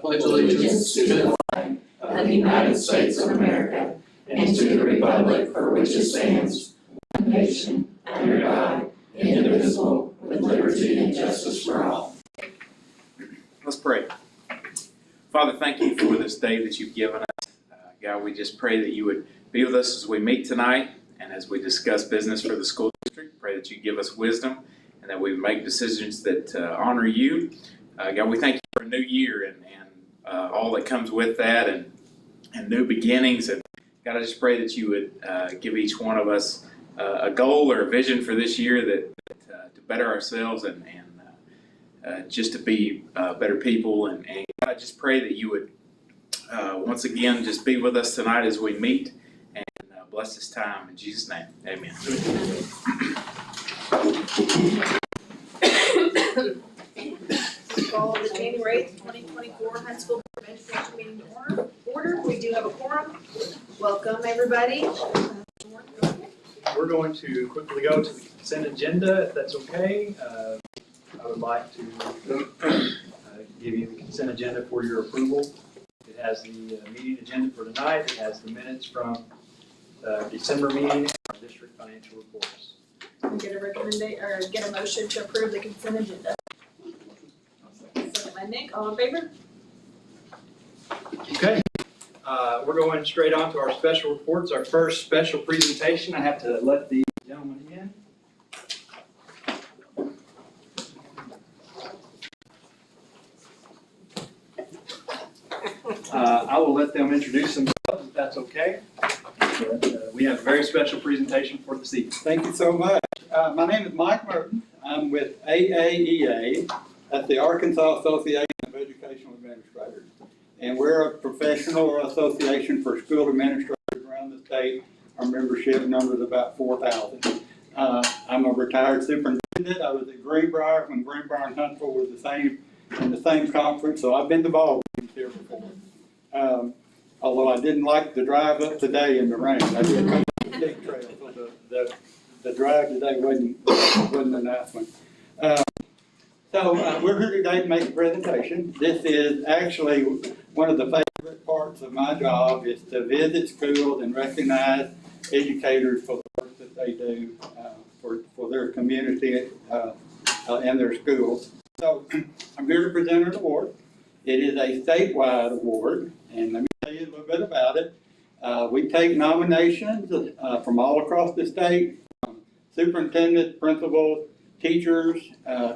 pledge allegiance to the flag of the United States of America and to the republic for which it stands, one nation, under God, indivisible, with liberty and justice for all. Let's pray. Father, thank you for this day that you've given us. God, we just pray that you would be with us as we meet tonight and as we discuss business for the school district. Pray that you give us wisdom and that we make decisions that honor you. God, we thank you for a new year and all that comes with that and new beginnings. And God, I just pray that you would give each one of us a goal or a vision for this year that to better ourselves and just to be better people. And God, I just pray that you would once again just be with us tonight as we meet and bless this time. In Jesus' name, amen. Call the January 8th, 2024 High School Board of Education meeting to order. We do have a quorum. Welcome, everybody. We're going to quickly go to the consent agenda, if that's okay. I would like to give you the consent agenda for your approval. It has the meeting agenda for tonight. It has the minutes from the December meeting and our district financial reports. Can we get a recommendation or get a motion to approve the consent agenda? Second by Nick. All in favor? Okay. We're going straight on to our special reports. Our first special presentation, I have to let the gentleman in. I will let them introduce themselves if that's okay. We have a very special presentation for this evening. Thank you so much. My name is Mike Merton. I'm with AAEA, that's the Arkansas Association of Educational Administrators. And we're a professional association for school administrators around the state. Our membership number is about 4,000. I'm a retired superintendent. I was at Greenbrier when Greenbrier and Huntsville were in the same conference, so I've been to Baldwin here before. Although I didn't like the drive up today in the rain. I did come up the big trail, so the drive today wasn't a nice one. So we're here today to make a presentation. This is actually one of the favorite parts of my job is to visit schools and recognize educators for the work that they do for their community and their schools. So I'm here to present an award. It is a statewide award, and let me tell you a little bit about it. We take nominations from all across the state, superintendents, principals, teachers,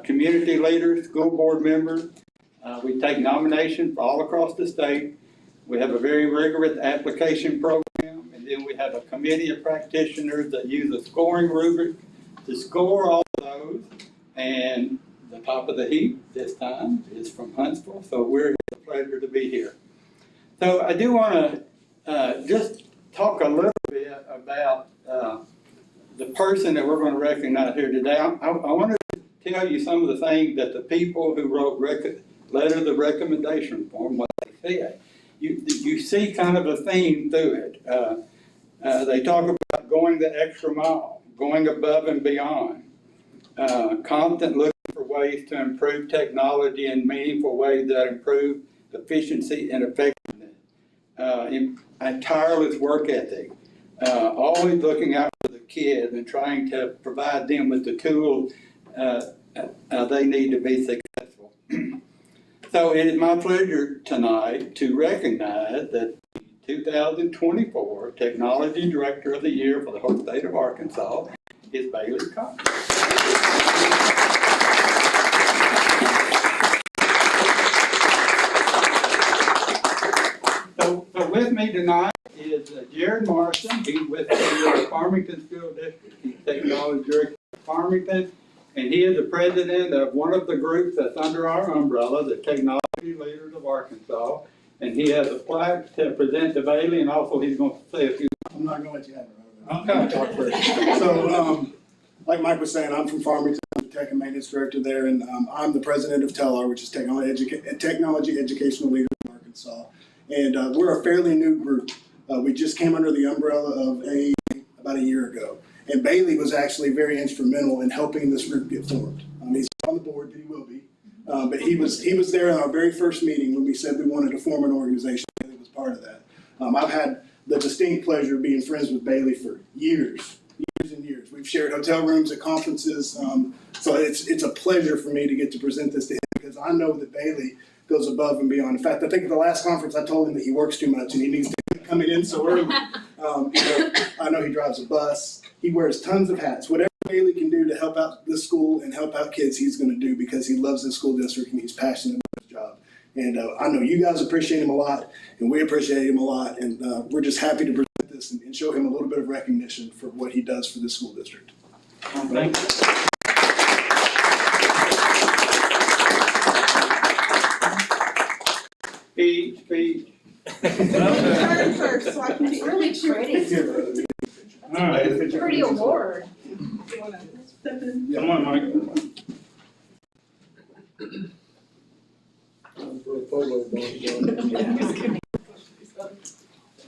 community leaders, school board members. We take nominations from all across the state. We have a very rigorous application program, and then we have a committee of practitioners that use a scoring rubric to score all of those. And the top of the heap this time is from Huntsville, so it's a pleasure to be here. So I do want to just talk a little bit about the person that we're going to recognize here today. I want to tell you some of the things that the people who wrote letters of recommendation form, what they said. You see kind of a theme through it. They talk about going the extra mile, going above and beyond, constant looking for ways to improve technology in meaningful ways that improve efficiency and effectiveness, and tireless work ethic, always looking out for the kids and trying to provide them with the tools they need to be successful. So it is my pleasure tonight to recognize that the 2024 Technology Director of the Year for the whole state of Arkansas is Bailey Cox. So with me tonight is Jared Morrison. He's with the Farmington School District. He's Technology Director of Farmington, and he is the president of one of the groups that's under our umbrella, the Technology Leaders of Arkansas. And he has a plaque to present to Bailey, and also he's going to say a few. I'm not going to let you have it. I'm going to talk first. So, like Mike was saying, I'm from Farmington. I'm the Tech and Maintenance Director there, and I'm the president of TELAR, which is Technology Educational Leaders of Arkansas. And we're a fairly new group. We just came under the umbrella of about a year ago. And Bailey was actually very instrumental in helping this group get formed. He's on the board, but he will be. But he was there in our very first meeting when we said we wanted to form an organization. Bailey was part of that. I've had the distinct pleasure of being friends with Bailey for years and years. We've shared hotel rooms at conferences. So it's a pleasure for me to get to present this to him because I know that Bailey goes above and beyond. In fact, I think at the last conference I told him that he works too much and he needs to be coming in so early. I know he drives a bus. He wears tons of hats. Whatever Bailey can do to help out this school and help out kids, he's going to do because he loves this school district and he's passionate about his job. And I know you guys appreciate him a lot, and we appreciate him a lot, and we're just happy to present this and show him a little bit of recognition for what he does for the school district. Thank you. Speech. Turn first, so I can see. Really pretty. All right. Pretty award. Come on, Mike.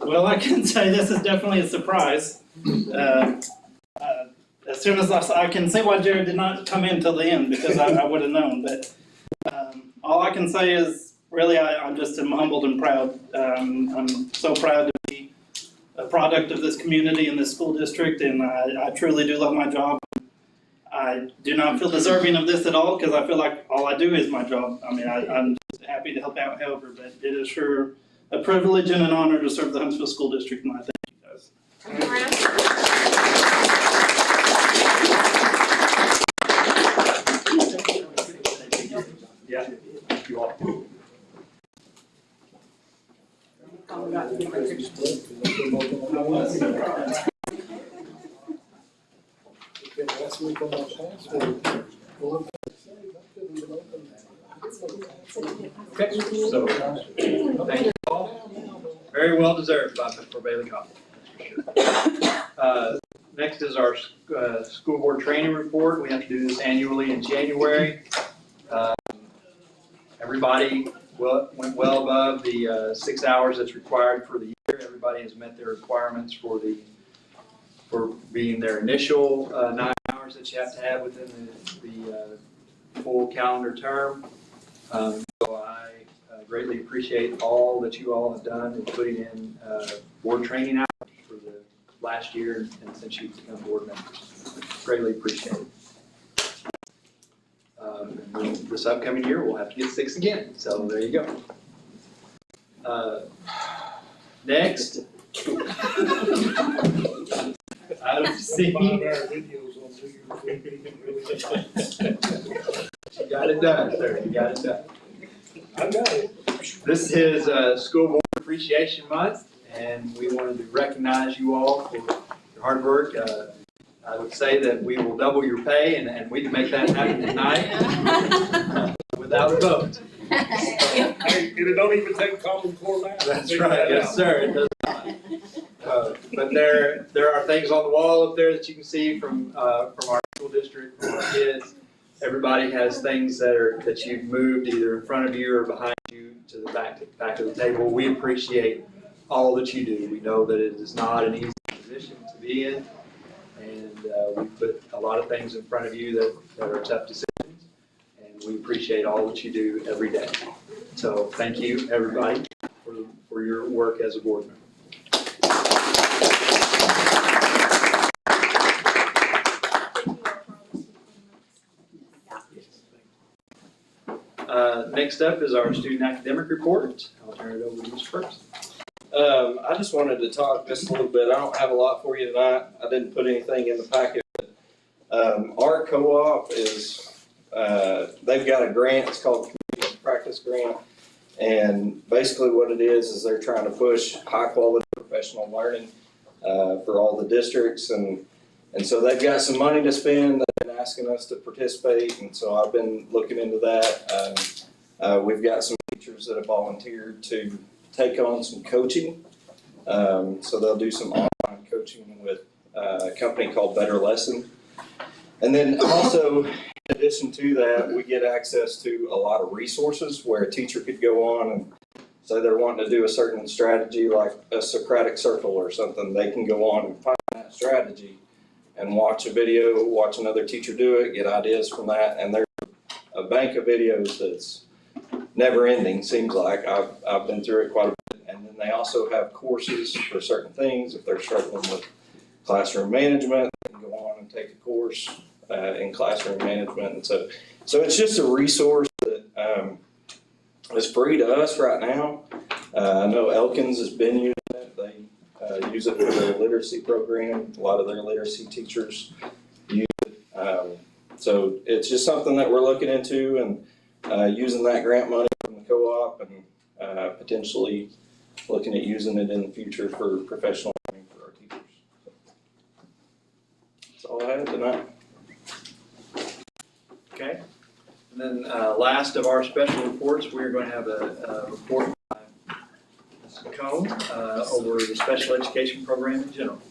Well, I can say this is definitely a surprise. As soon as I can see why Jared did not come in till the end because I would have known. But all I can say is really I'm just humbled and proud. I'm so proud to be a product of this community and this school district, and I truly do love my job. I do not feel deserving of this at all because I feel like all I do is my job. I mean, I'm just happy to help out however, but it is sure a privilege and an honor to serve the Huntsville School District, and I thank you guys. Yeah, thank you all. Okay, so, thank you all. Very well deserved for Bailey Coffee. Next is our school board training report. We have to do this annually in January. Everybody went well above the 6 hours that's required for the year. Everybody has met their requirements for being their initial 9 hours that you have to have within the full calendar term. So I greatly appreciate all that you all have done in putting in board training hours for the last year and since you've become board members. Greatly appreciate it. This upcoming year, we'll have to get 6 again. So there you go. Next. Item C. You got it done, sir. You got it done. I got it. This is School Board Appreciation Month, and we wanted to recognize you all for your hard work. I would say that we will double your pay, and we can make that happen tonight without a vote. It don't even take common core math. That's right. Yes, sir. It does not. But there are things on the wall up there that you can see from our school district, from our kids. Everybody has things that you've moved either in front of you or behind you to the back of the table. We appreciate all that you do. We know that it is not an easy position to be in, and we put a lot of things in front of you that are tough decisions, and we appreciate all that you do every day. So thank you, everybody, for your work as a board member. Next up is our student academic report. I'll turn it over to Mr. First. I just wanted to talk just a little bit. I don't have a lot for you tonight. I didn't put anything in the packet. Our co-op is, they've got a grant. It's called Community Practice Grant. And basically what it is they're trying to push high quality professional learning for all the districts. And so they've got some money to spend. They've been asking us to participate. And so I've been looking into that. We've got some teachers that have volunteered to take on some coaching. So they'll do some online coaching with a company called Better Lesson. And then also, in addition to that, we get access to a lot of resources where a teacher could go on and say they're wanting to do a certain strategy like a Socratic circle or something. They can go on and find that strategy and watch a video, watch another teacher do it, get ideas from that. And there's a bank of videos that's never ending, seems like. I've been through it quite a bit. And then they also have courses for certain things. If they're struggling with classroom management, they can go on and take a course in classroom management. And so it's just a resource that is free to us right now. I know Elkins has been using it. They use it for their literacy program. A lot of their literacy teachers use it. So it's just something that we're looking into and using that grant money from the co-op and potentially looking at using it in the future for professional learning for our teachers. That's all I have tonight. Okay. And then last of our special reports, we're going to have a report by Ms. Cone over the special education program in general.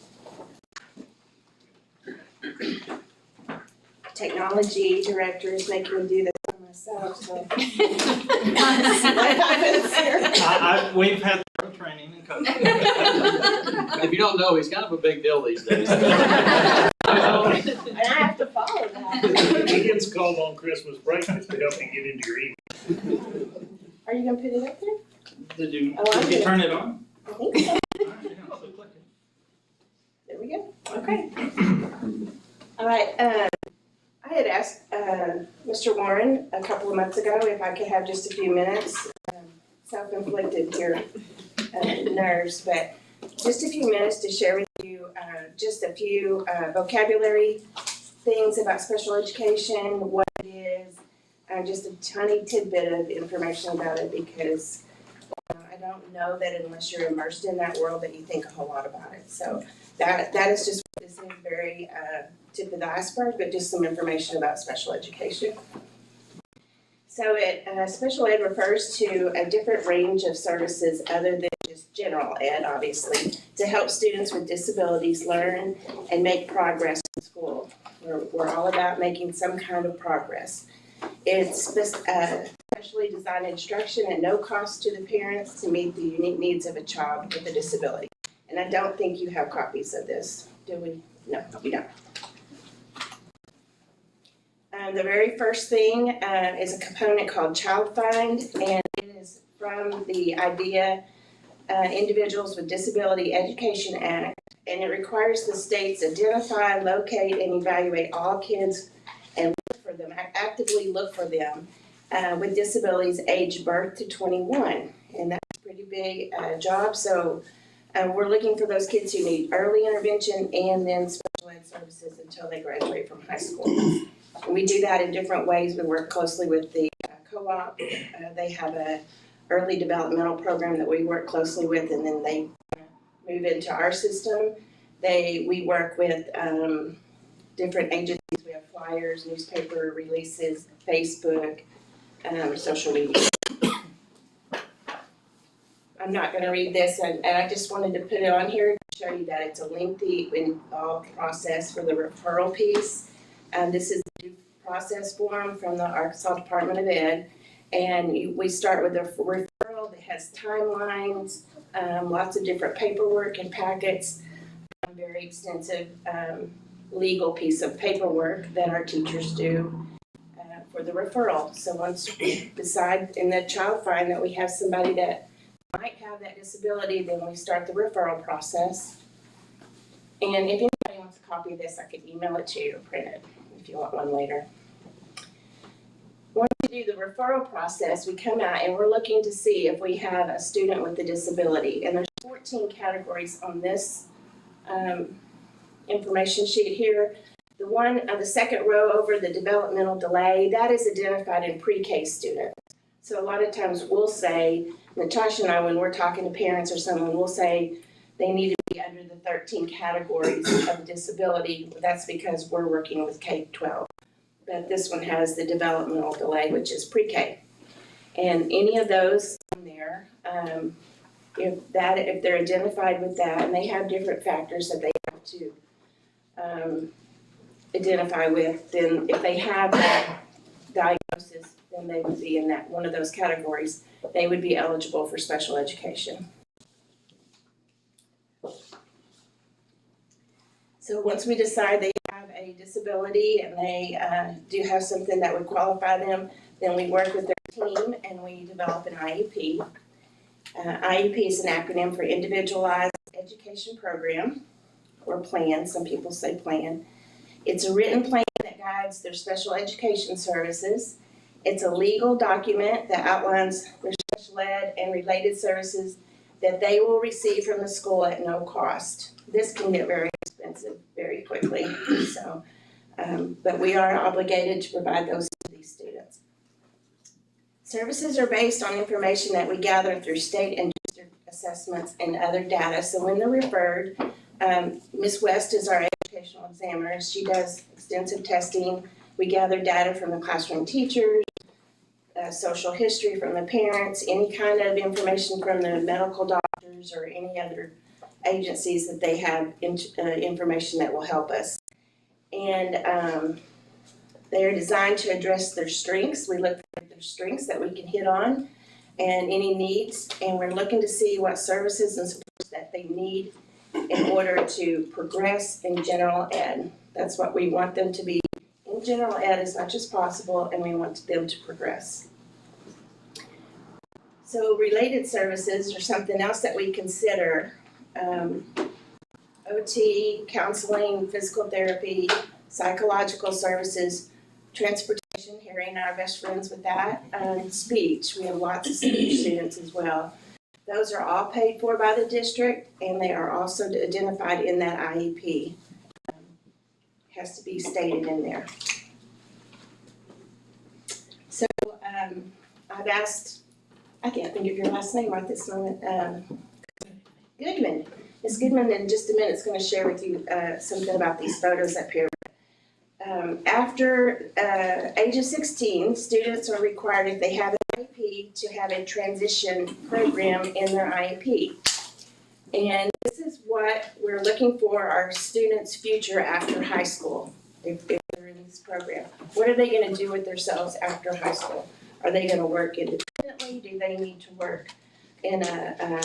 Technology director is making me do this by myself, so. What happens here? We've had thorough training and coaching. If you don't know, he's kind of a big deal these days. And I have to follow that. He gets called on Christmas break to help you get into your email. Are you gonna put it up there? Did you, Oh, I'm did you gonna- turn it on? I think so. All right, yeah, so click it. There we go. Okay. All right, I had asked Mr. Warren a couple of months ago if I could have just a few minutes, self-inflicted here, nerves, but just a few minutes to share with you just a few vocabulary things about special education, what it is, just a tiny tidbit of information about it, because I don't know that unless you're immersed in that world that you think a whole lot about it. So that is just what this is, very tip of the iceberg, but just some information about special education. So special ed refers to a different range of services other than just general ed, obviously, to help students with disabilities learn and make progress in school. We're all about making some kind of progress. It's specially designed instruction at no cost to the parents to meet the unique needs of a child with a disability. And I don't think you have copies of this, do we? No, you don't. The very first thing is a component called Child Find, and it is from the IDEA Individuals with Disability Education Act, and it requires the states identify, locate, and evaluate all kids and look for them, actively look for them with disabilities aged birth to 21, and that's a pretty big job. So we're looking for those kids who need early intervention and then special ed services until they graduate from high school. And we do that in different ways. We work closely with the co-op. They have a early developmental program that we work closely with, and then they move into our system. We work with different agencies. We have flyers, newspaper releases, Facebook, social media. I'm not going to read this, and I just wanted to put it on here to show you that it's a lengthy, involved process for the referral piece. This is the due process form from the Arkansas Department of Ed, and we start with a referral that has timelines, lots of different paperwork and packets, very extensive legal piece of paperwork that our teachers do for the referral. So once we decide in the Child Find that we have somebody that might have that disability, then we start the referral process. And if anybody wants a copy of this, I could email it to you or print it if you want one later. Once we do the referral process, we come out and we're looking to see if we have a student with a disability. And there's 14 categories on this information sheet here. The one, the second row over the developmental delay, that is identified in pre-K students. So a lot of times we'll say, Natasha and I, when we're talking to parents or someone, we'll say they need to be under the 13 categories of disability. That's because we're working with K-12. But this one has the developmental delay, which is pre-K. And any of those on there, if they're identified with that, and they have different factors that they have to identify with, then if they have that diagnosis, then they would be in that one of those categories. They would be eligible for special education. So once we decide they have a a disability and they do have something that would qualify them, then we work with their team and we develop an IEP. IEP is an acronym for Individualized Education Program, or plan, some people say plan. It's a written plan that guides their special education services. It's a legal document that outlines their special ed and related services that they will receive from the school at no cost. This can get very expensive very quickly, so, but we are obligated to provide those to these students. Services are based on information that we gather through state and district assessments and other data. So when they're referred, Ms. West is our educational examiner. She does extensive testing. We gather data from the classroom teachers, social history from the parents, any kind of information from the medical doctors or any other agencies that they have information that will help us. And they are designed to address their strengths. We look for their strengths that we can hit on and any needs, and we're looking to see what services and supports that they need in order to progress in general ed. That's what we want them to be, in general ed as much as possible, and we want them to progress. So related services are something else that we consider. OT, counseling, physical therapy, psychological services, transportation, hearing, our best friends with that, speech. We have lots of speech students as well. Those are all paid for by the district, and they are also identified in that IEP. Has to be stated in there. So I've asked, I can't think of your last name right this moment, Goodman. Ms. Goodman in just a minute is going to share with you something about these photos up here. After age of 16, students are required, if they have an IEP, to have a transition program in their IEP. And this is what we're looking for our students' future after high school, if they're in this program. What are they going to do with themselves after high school? Are they going to work independently? Do they need to work in a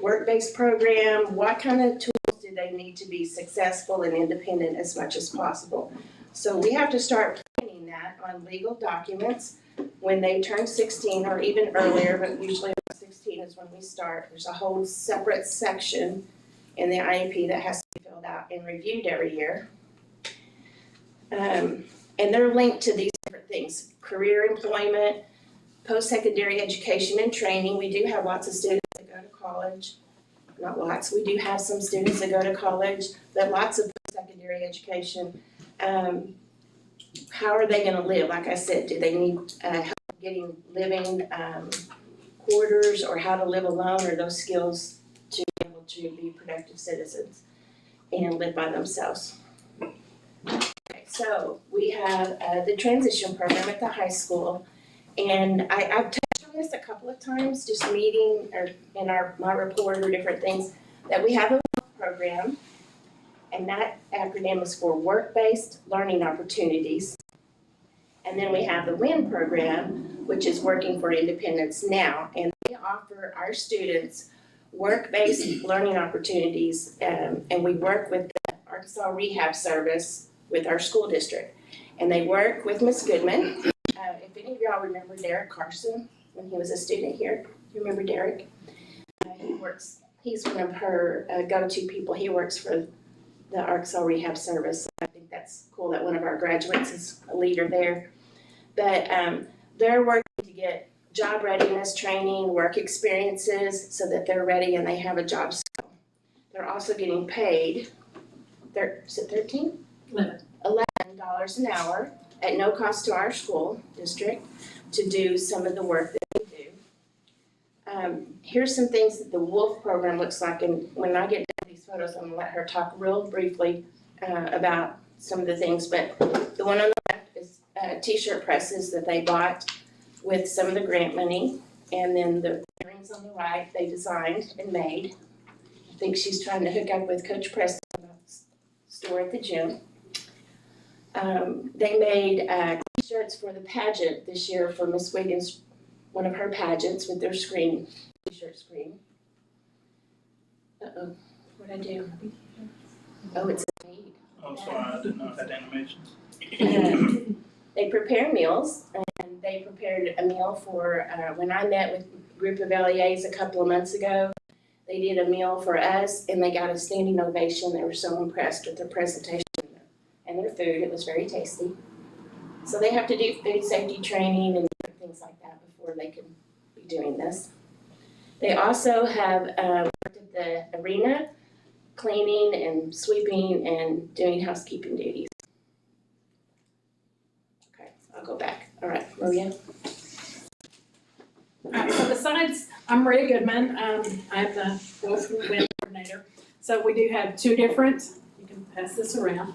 work-based program? What kind of tools do they need to be successful and independent as much as possible? So we have to start planning that on legal documents when they turn 16 or even earlier, but usually 16 is when we start. There's a whole separate section in the IEP that has to be filled out and reviewed every year. And they're linked to these different things: career employment, post-secondary education and training. We do have lots of students that go to college. Not lots, we do have some students that go to college, but lots of post-secondary education. How are they going to live? Like I said, do they need help getting living quarters, or how to live alone, or those skills to be able to be productive citizens and live by themselves? Okay, so we have the transition program at the high school, and I've touched on this a couple of times, just meeting or in my report or different things, that we have a program, and that acronym is for Work-Based Learning Opportunities. And then we have the WIN program, which is Working for Independence Now, and they offer our students work-based learning opportunities, and we work with the Arkansas Rehab Service with our school district. And they work with Ms. Goodman. If any of y'all remember Derek Carson when he was a student here, you remember Derek? He's one of her go-to people. He works for the Arkansas Rehab Service. I think that's cool that one of our graduates is a leader there. But they're working to get job readiness training, work experiences, so that they're ready and they have a job skill. They're also getting paid, is it $13? $11 an hour at no cost to our school district to do some of the work that they do. Here's some things that the WOLF program looks like, and when I get to these photos, I'm going to let her talk real briefly about some of the things, but the one on the left is t-shirt presses that they bought with some of the grant money, and then the earrings on the right they designed and made. I think she's trying to hook up with Coach Preston about the store at the gym. They made t-shirts for the pageant this year for Miss Wiggins, one of her pageants, with their t-shirt screen. Uh-oh, what'd I do? Oh, it's a need. I'm sorry, I didn't know it had animation. They prepare meals, and they prepared a meal for, when I met with a group of LEAs a couple of months ago, they did a meal for us, and they got a standing ovation. They were so impressed with their presentation and their food. It was very tasty. So they have to do food safety training and different things like that before they can be doing this. They also have worked at the arena, cleaning and sweeping and doing housekeeping duties. Okay, I'll go back. All right, Maria. Alright, so besides, I'm Maria Goodman, I'm the Wolf and Wind coordinator. So we do have two different, you can pass this around,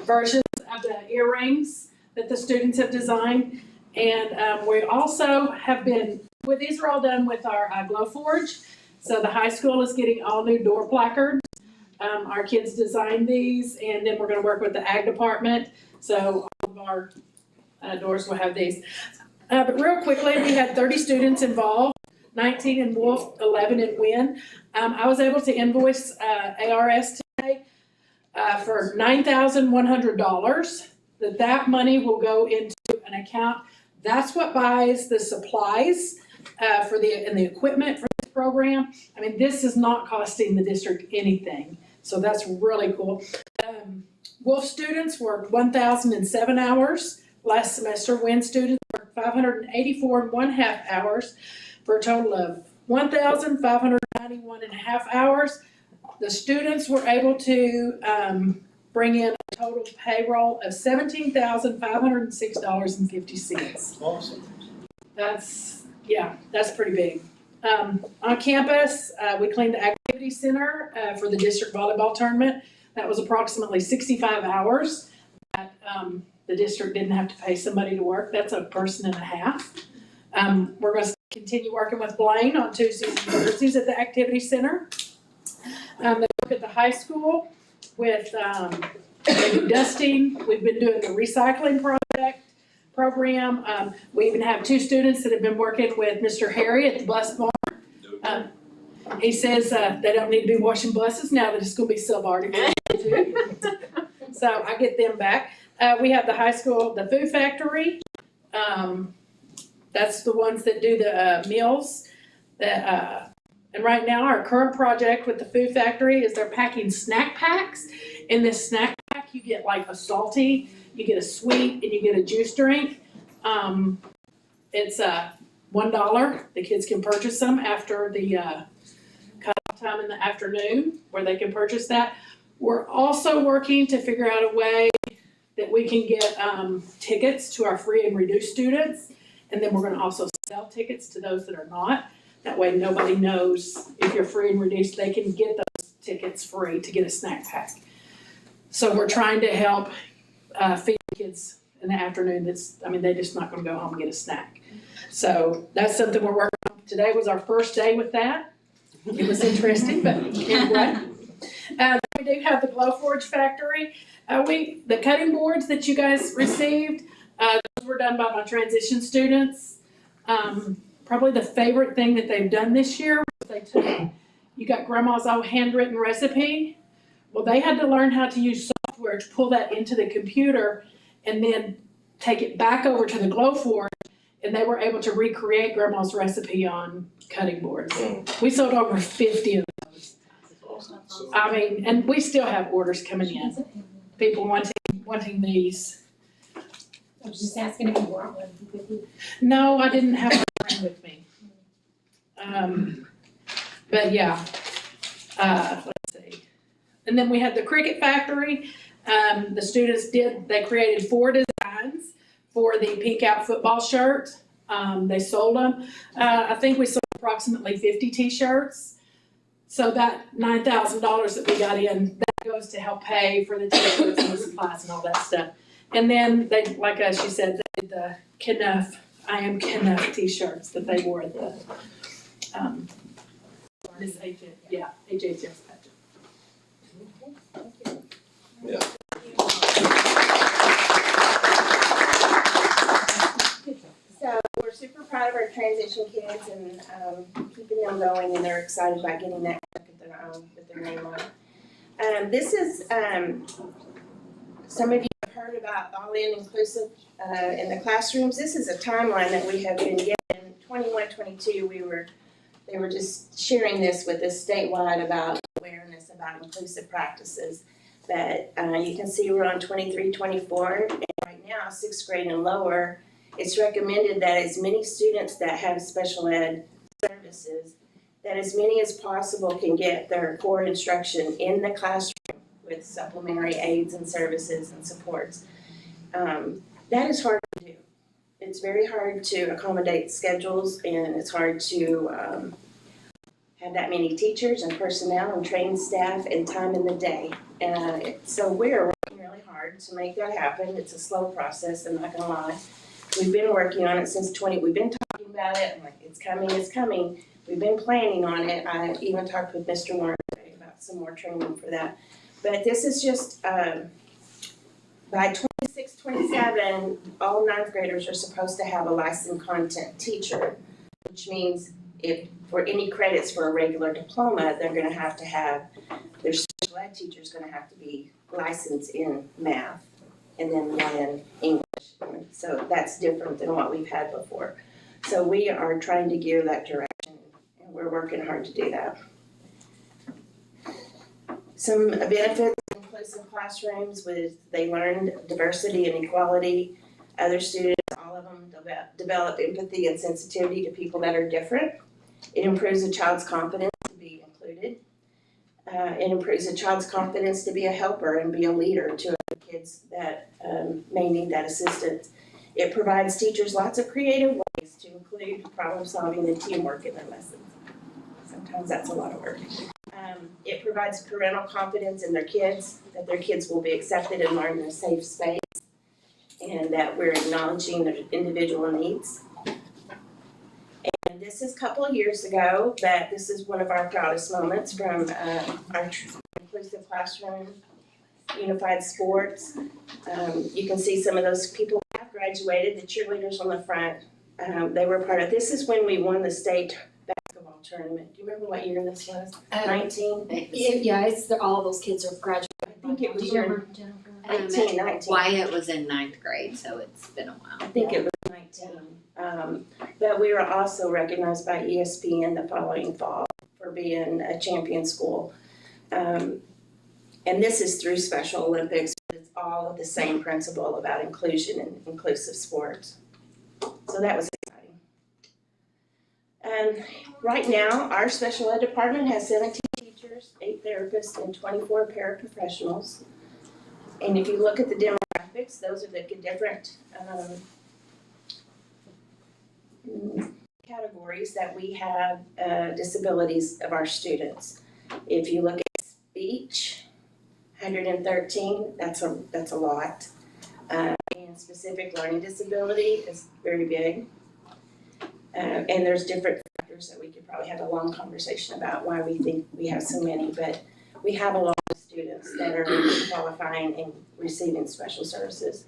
versions of the earrings that the students have designed. And we also have been, these are all done with our Glowforge. So the high school is getting all new door placards. Our kids designed these, and then we're gonna work with the ag department. So all of our doors will have these. But real quickly, we had 30 students involved, 19 in Wolf, 11 in Wynn. I was able to invoice ARS today for $9,100. That money will go into an account. That's what buys the supplies and the equipment for this program. I mean, this is not costing the district anything, so that's really cool. Wolf students worked 1,007 hours last semester. Wynn students worked 584.5 hours for a total of 1,591.5 hours. The students were able to bring in a total payroll of $17,506.50. Awesome. That's pretty big. On campus, we cleaned the activity center for the district volleyball tournament. That was approximately 65 hours that the district didn't have to pay somebody to work. That's a person and a half. We're going to continue working with Blaine on Tuesdays and Thursdays at the activity center. They work at the high school with dusting. We've been doing the recycling program. We even have 2 students that have been working with Mr. Harry at the bus barn. He says they don't need to be washing buses now that it's going to be sub-Arctic. So I get them back. We have the high school, the food factory. That's the ones that do the meals. And right now, our current project with the food factory is they're packing snack packs. In this snack pack, you get like a salty, you get a sweet, and you get a juice drink. It's $1. The kids can purchase them after the cutoff time in the afternoon, where they can purchase that. We're also working to figure out a way that we can get tickets to our free and reduced students. And then we're going to also sell tickets to those that are not. That way nobody knows if you're free and reduced, they can get those tickets free to get a snack pack. So we're trying to help feed kids in the afternoon. They're just not going to go home and get a snack. So that's something we're working on. Today was our first day with that. It was interesting, but anyway. We do have the Glowforge factory. The cutting boards that you guys received, those were done by my transition students. Probably the favorite thing that they've done this year was you got grandma's old handwritten recipe. Well, they had to learn how to use software to pull that into the computer and then take it back over to the Glowforge, and they were able to recreate grandma's recipe on cutting boards. We sold over 50 of those. And we still have orders coming in. People wanting these. I was just asking if you brought one with you. No, I didn't have my friend with me. But yeah, let's see. And then we had the Cricket Factory. The students they created 4 designs for the Pink Out football shirt. They sold them. I think we sold approximately 50 t-shirts. So that $9,000 that we got in, that goes to help pay for the t-shirts and the supplies and all that stuff. And then they, like she said, they did the Knuff, I Am Knuff t-shirts that they wore at the HHS pageant. Yeah. So we're super proud of our transition kids and keeping them going, and they're excited about getting that at their own with their name on it. This is, some of you have heard about all-in inclusive in the classrooms. This is a timeline that we have been given. 21, 22, they were just sharing this with us statewide about awareness about inclusive practices. But you can see we're on 23, 24, and right now, 6th grade and lower, it's recommended that as many students that have special ed services, that as many as possible can get their core instruction in the classroom with supplementary aids and services and supports. That is hard to do. It's very hard to accommodate schedules, and it's hard to have that many teachers and personnel and trained staff and time in the day. So we're working really hard to make that happen. It's a slow process, I'm not gonna lie. We've been working on it since we've been talking about it. I'm like, it's coming, it's coming. We've been planning on it. I even talked with Mr. Warren today about some more training for that. But this is just, by 26, 27, all 9th graders are supposed to have a licensed content teacher, which means if for any credits for a regular diploma, they're gonna have to have, their special ed teacher's gonna have to be licensed in math and then one in English. So that's different than what we've had before. So we are trying to gear that direction, and we're working hard to do that. Some benefits of inclusive classrooms with they learned diversity and equality. Other students, all of them develop empathy and sensitivity to people that are different. It improves a child's confidence to be included. It improves a child's confidence to be a helper and be a leader to other kids that may need that assistance. It provides teachers lots of creative ways to include problem solving and teamwork in their lessons. Sometimes that's a lot of work. It provides parental confidence in their kids, that their kids will be accepted and learn in a safe space, and that we're acknowledging their individual needs. And this is a couple of years ago, but this is one of our proudest moments from our inclusive classroom, unified sports. You can see some of those people who have graduated, the cheerleaders on the front. They were part of, this is when we won the state basketball tournament. Do you remember what year this was? 19? Yeah, all those kids are graduating. I think it was Do you remember, Jennifer? 19. Wyatt was in 9th grade, so it's been a while. I think it was 19. But we were also recognized by ESPN the following fall for being a champion school. And this is through Special Olympics, but it's all of the same principle about inclusion and inclusive sports. So that was exciting. And right now, our special ed department has 17 teachers, 8 therapists, and 24 paraprofessionals. And if you look at the demographics, those are the different categories that we have disabilities of our students. If you look at speech, 113, that's a lot. And specific learning disability is very big. And there's different factors that we could probably have a long conversation about why we think we have so many, but we have a lot of students that are qualifying and receiving special services.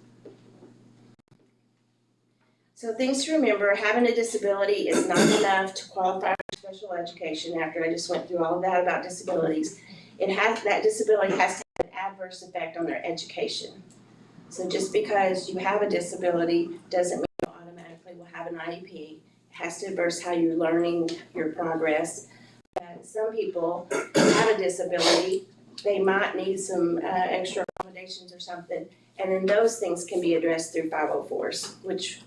So things to remember, having a disability is not enough to qualify for special education. After I just went through all of that about disabilities, that disability has to have an adverse effect on their education. So just because you have a disability doesn't mean you automatically will have an IEP. It has to adverse how you're learning, your progress. Some people have a disability, they might need some extra accommodations or something, and then those things can be addressed through 504s, which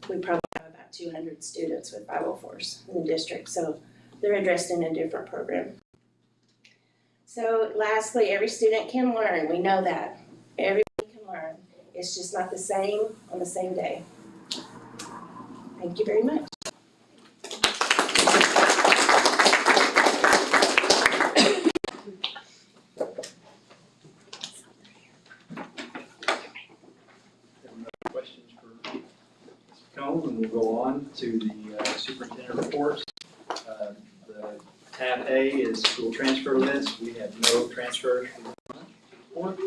we probably have about 200 students with 504s in the district, so they're addressed in a different program. So lastly, every student can learn, we know that. Everybody can learn, it's just not the same on the same day. Thank you very much. Questions for Ms. Cone, and we'll go on to the superintendent reports. The tab A is school transfer list. We have no transfers for the report.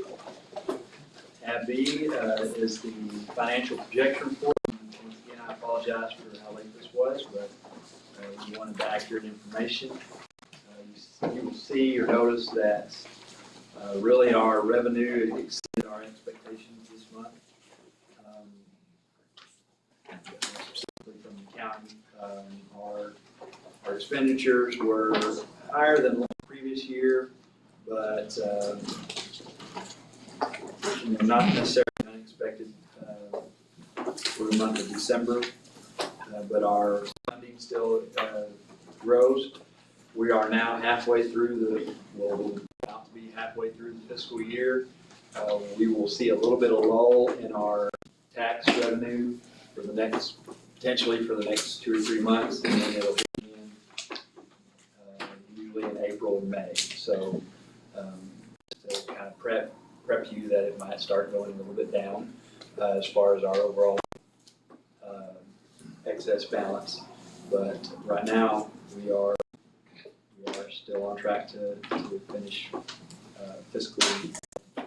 Tab B is the financial projection report. Once again, I apologize for how late this was, but we wanted the accurate information. You will see or notice that Really, our revenue exceeded our expectations this month. Specifically from the county, our expenditures were higher than the previous year, but not necessarily unexpected for the month of December. But our funding still grows. We are now halfway through we're about to be halfway through the fiscal year. We will see a little bit of lull in our tax revenue for potentially for the next 2 or 3 months, and then it'll begin usually in April and May. So to kind of prep you that it might start going a little bit down as far as our overall excess balance. But right now, we are still on track to finish fiscally, I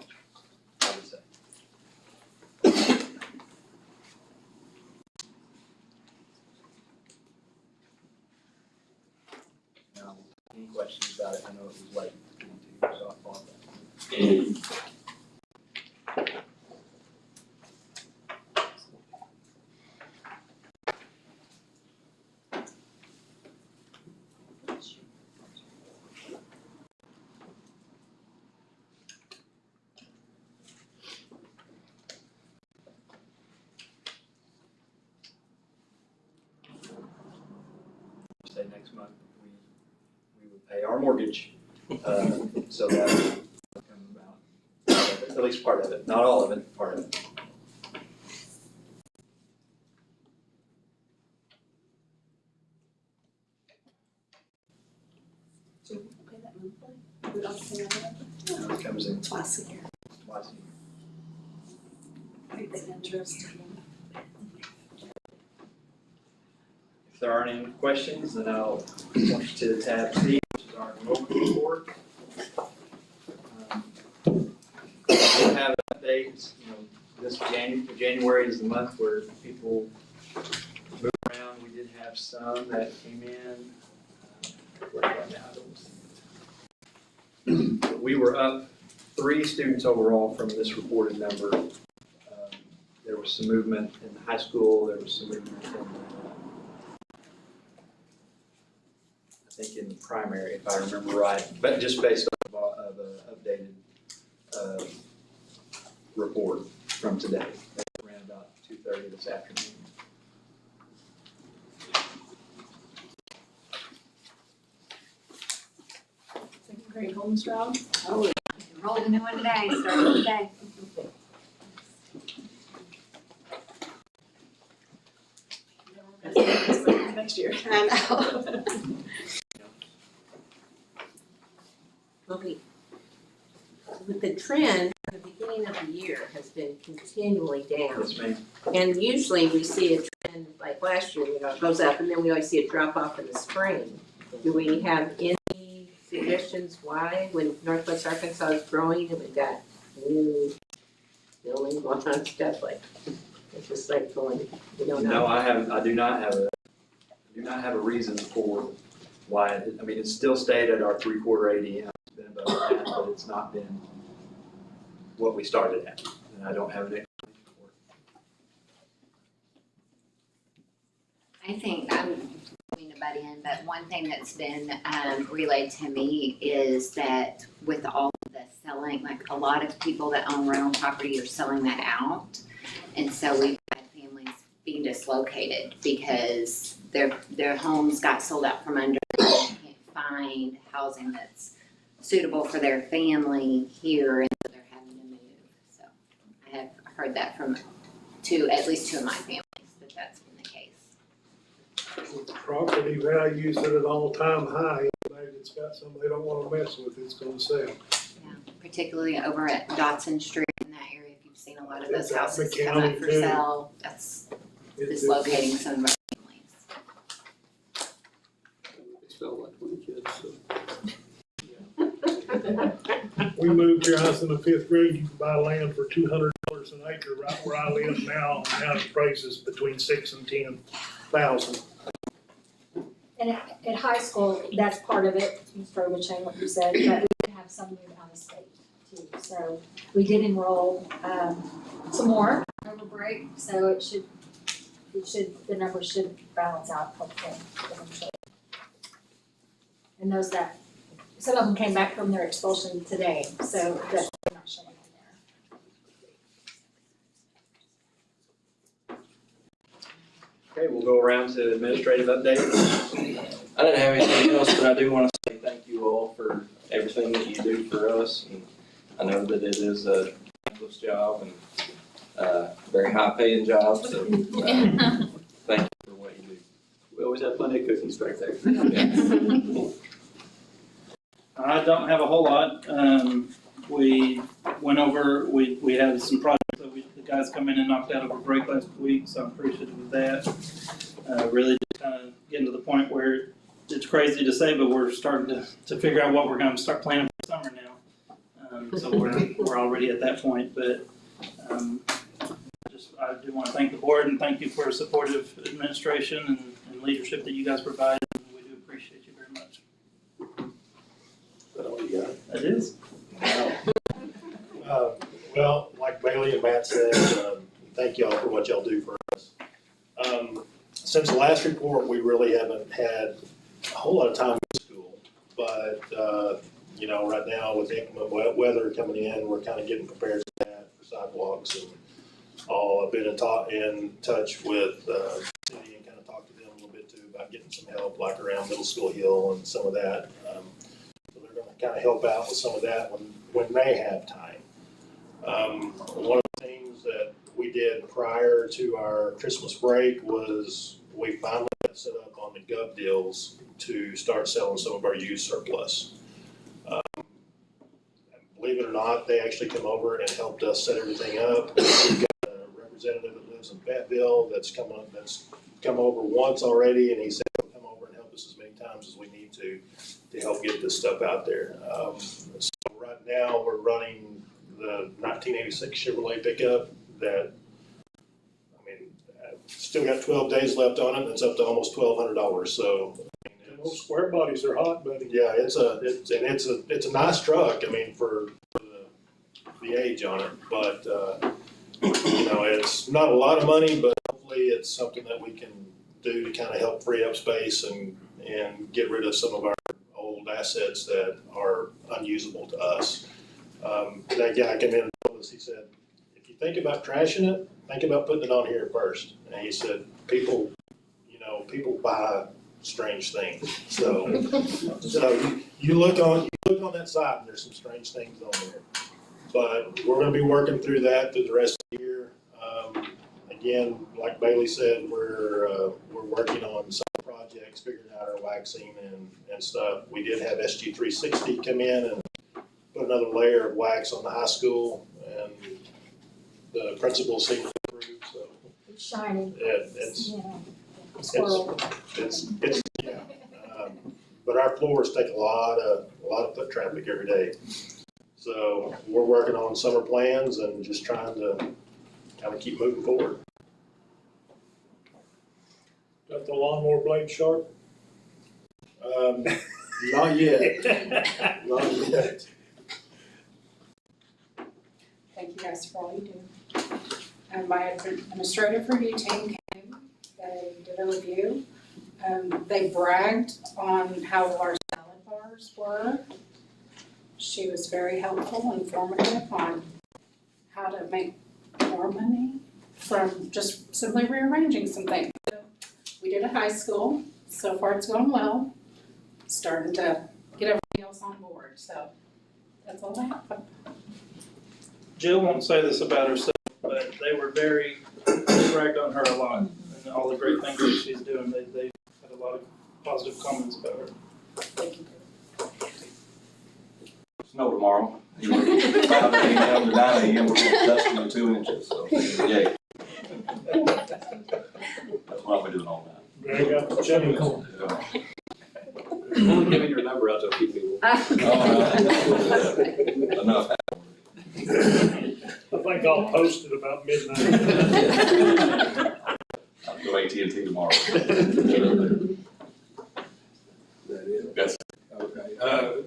would say. Now, any questions about it? I know it was late, so I apologize. Say next month we would pay our mortgage, so that would come about, at least part of it, not all of it, part of it. Do you pay that monthly? We don't pay that monthly? It comes in Twice a year. twice a year. Pay the interest. If there aren't any questions, then I'll point you to tab C, which is our enrollment report. We'll have updates, this January is the month where people move around. We did have some that came in. Where are they now? I don't see it. We were up 3 students overall from this reported number. There was some movement in the high school, there was some movement in I think in the primary, if I remember right, but just based off of an updated report from today, around about 2:30 this afternoon. Second grade home strong. Oh, yeah. Enrolled a new one today, starting today. Next year. I know. Okay. But the trend at the beginning of the year has been continually down. Yes, ma'am. And usually we see a trend, like last year, it goes up, and then we always see a drop off in the spring. Do we have any suggestions why, when Northwest Arkansas is growing and we've got new building going on, stuff like, it's just like going, we don't know. No, I do not have a reason for why, it's still stayed at our 3/4 ADM. It's been above that, but it's not been what we started at, and I don't have an explanation for it. I think, I'm going to butt in, but one thing that's been relayed to me is that with all of the selling, like a lot of people that own rental property are selling that out. And so we've had families being dislocated because their homes got sold out from under them. They can't find housing that's suitable for their family here, and so they're having to move. So I have heard that from at least 2 of my families, that's been the case. Property values at an all-time high. Anybody that's got something they don't wanna mess with, it's gonna sell. Yeah, particularly over at Dotson Street in that area, if you've seen a lot of those It's out houses in the come up county, for too. sale, that's dislocating some of our families. We moved here, I was in the 5th grade, you could buy land for $200 an acre right where I live now. Now the price is between $6,000 and $10,000. And at high school, that's part of it, Ms. Frobisher, what you said, but we have some move out of state. too. So we did enroll, some more over break, so the numbers should balance out hopefully eventually. And those that, some of them came back from their expulsion today, so that's not showing in there. Okay, we'll go around to administrative updates. I didn't have anything else, but I do want to say thank you all for everything that you do for us. And I know that it is a thankless job and a very high-paying job, so thank you for what you do. We always have plenty of cookies back there. I don't have a whole lot. We went over, we had some projects that the guys come in and knocked out over break last week, so I'm appreciative of that. Really just kind of getting to the point where it's crazy to say, but we're starting to figure out what we're going to start planning for summer now. So we're already at that point, but I do want to thank the board and thank you for supportive administration and leadership that you guys provide. And we do appreciate you very much. Is that all you got? It is. Well, like Bailey and Matt said, thank y'all for what y'all do for us. Since the last report, we really haven't had a whole lot of time in school, but, right now with inclement weather coming in, we're kind of getting prepared for that, for sidewalks and all. I've been in touch with the city and kind of talked to them a little bit too about getting some help, like around Middle School Hill and some of that. So they're going to kind of help out with some of that when they have time. One of the things that we did prior to our Christmas break was we finally got set up on the gov deals to start selling some of our used surplus. Believe it or not, they actually come over and helped us set everything up. We've got a representative that lives in Fayetteville that's come over once already, and he said he'll come over and help us as many times as we need to help get this stuff out there. So right now we're running the 1986 Chevrolet pickup that, still got 12 days left on it, and it's up to almost $1,200. So Those square bodies are hot, buddy. yeah, it's a nice truck. For the age on it, but it's not a lot of money, but hopefully it's something that we can do to kind of help free up space and get rid of some of our old assets that are unusable to us. That guy came in and told us, he said, if you think about trashing it, think about putting it on here first. And he said, people buy strange things. So you look on that side and there's some strange things on there. But we're going to be working through that through the rest of the year. Again, like Bailey said, we're working on some projects, figuring out our waxing and stuff. We did have SG 360 come in and put another layer of wax on the high school, and the principals seem to approve. So It's shiny. it's Squirrel. yeah. But our floors take a lot of foot traffic every day. So we're working on summer plans and just trying to kind of keep moving forward. Got the lawnmower blade sharp? Not yet. Not yet. Thank you guys for all you do. My administrative review team came, they did a review. They bragged on how our salad bars were. She was very helpful, informative on how to make more money from just simply rearranging some things. So we did a high school, so far it's going well. Starting to get everybody else on board, so that's all I have. Jill won't say this about herself, but they bragged on her a lot and all the great things that she's doing. They had a lot of positive comments about her. Thank you. Snow tomorrow. 5 a.m. to 9 a.m. We're going to dust to 2 inches. So, yeah. That's what I'll be doing all night. Greg got the chimney corn. I'm only giving your number out to a few people. Enough. I think I'll post it about midnight. I'll go AT&T tomorrow. That is. Okay.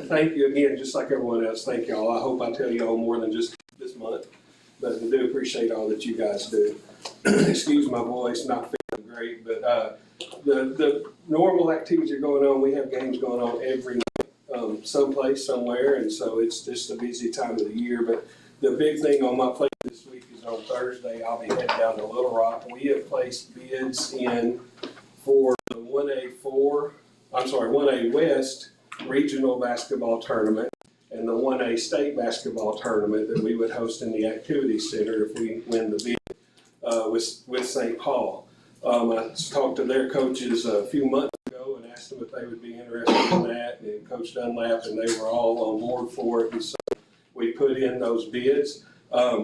Thank you again. Just just like everyone else, thank y'all. I hope I tell y'all more than just this month, but I do appreciate all that you guys do. Excuse my voice, not feeling great, but the normal activities are going on. We have games going on every night, someplace, somewhere, and so it's just a busy time of the year. But the big thing on my plate this week is on Thursday, I'll be heading down to Little Rock. We have placed bids in for the 1A West Regional Basketball Tournament and the 1A State Basketball Tournament that we would host in the Activity Center if we win the bid with St. Paul. I talked to their coaches a few months ago and asked them if they would be interested in that, and Coach Dunlap, and they were all on board for it, and so we put in those bids.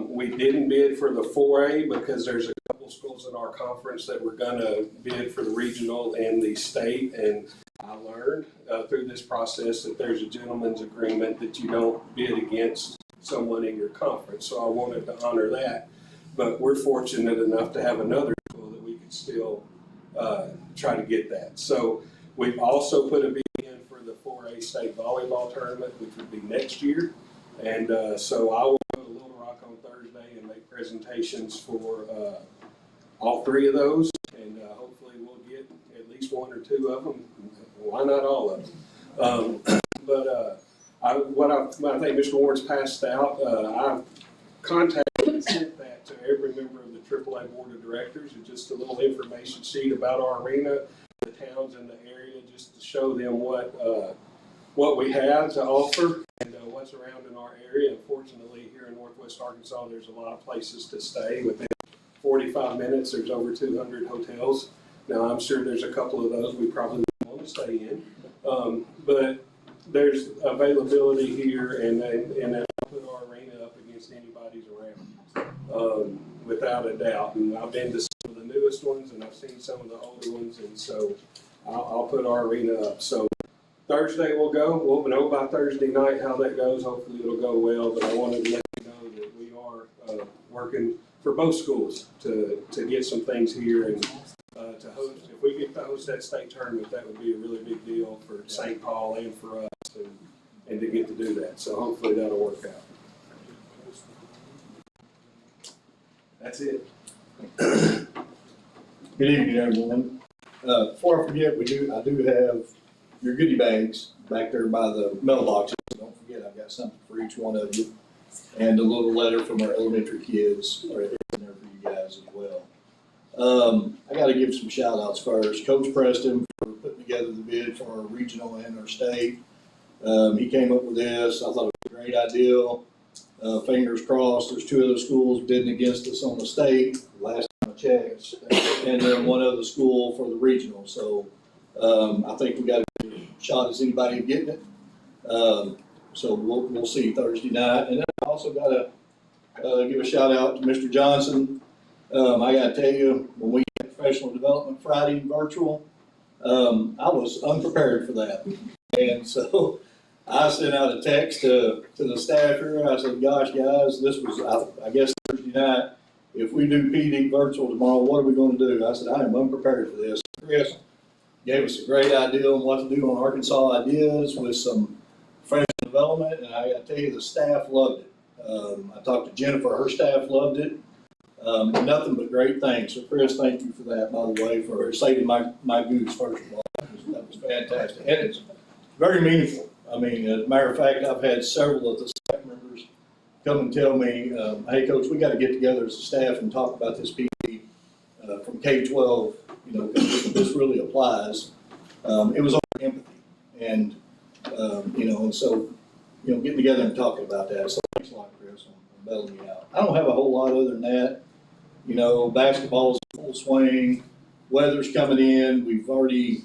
We didn't bid for the 4A because there's a couple schools in our conference that were gonna bid for the regional and the state, and I learned through this process that there's a gentleman's agreement that you don't bid against someone in your conference, so I wanted to honor that. But we're fortunate enough to have another school that we could still try to get that. So we've also put a bid in for the 4A state volleyball tournament, which would be next year. And so I will go to Little Rock on Thursday and make presentations for all three of those. And hopefully we'll get at least one or two of them. Why not all of them? I think Mr. Warren's passed out. I've contacted and sent that to every member of the AAA Board of Directors. It's just a little information sheet about our arena, the towns in the area, just to show them what we have to offer and what's around in our area. Unfortunately, here in Northwest Arkansas, there's a lot of places to stay. Within 45 minutes, there's over 200 hotels. Now, I'm sure there's a couple of those we probably want to stay in, but there's availability here, and then I'll put our arena up against anybody's around, without a doubt. And I've been to some of the newest ones, and I've seen some of the older ones, and so I'll put our arena up. So Thursday we'll go. We'll know by Thursday night how that goes. Hopefully it'll go well, but I wanted to let you know that we are working for both schools to get some things here and to host. If we get to host that state tournament, that would be a really big deal for St. Paul and for us, and to get to do that. So hopefully that'll work out. That's it. Good evening, everyone. Before I forget, I do have your goodie bags back there by the mailboxes. Don't forget, I've got something for each one of you. And a little letter from our elementary kids are in there for you guys as well. I got to give some shout outs first. Coach Preston for putting together the bid for our regional and our state. He came up with this. I thought it was a great idea. Fingers crossed, there's two other schools bidding against us on the state, last time I checked, and then one other school for the regional. So I think we got a good shot as anybody getting it. So we'll see Thursday night. And then I also got to give a shout out to Mr. Johnson. I got to tell you, when we had Professional Development Friday virtual, I was unprepared for that. And so I sent out a text to the staff here. I said, gosh, guys, this was, I guess, Thursday night. If we do PD virtual tomorrow, what are we going to do? I said, I am unprepared for this. Chris gave us a great idea on what to do on Arkansas Ideas with some professional development, and I got to tell you, the staff loved it. I talked to Jennifer, her staff loved it. Nothing but great things. So Chris, thank you for that, by the way, for saving my goose, first of all. That was fantastic. And it's very meaningful. I mean, as a matter of fact, I've had several of the staff members come and tell me, hey, Coach, we got to get together as a staff and talk about this PD from K-12, you know, because this really applies. It was on empathy. And, you know, and so, you know, getting together and talking about that. So thanks a lot, Chris, on bailing me out. I don't have a whole lot other than that. You know, basketball's in full swing. Weather's coming in. We've already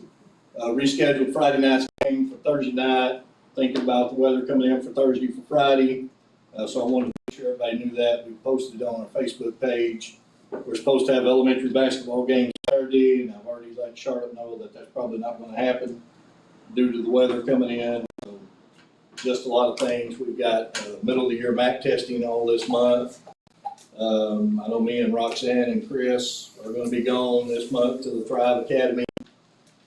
rescheduled Friday night's game for Thursday night, thinking about the weather coming in for Thursday for Friday. So I wanted to make sure everybody knew that. We posted it on our Facebook page. We're supposed to have elementary basketball games Saturday, and I've already let Charlotte know that that's probably not going to happen due to the weather coming in. So just a lot of things. We've got middle of the year MAC testing all this month. I know me and Roxanne and Chris are going to be gone this month to the Thrive Academy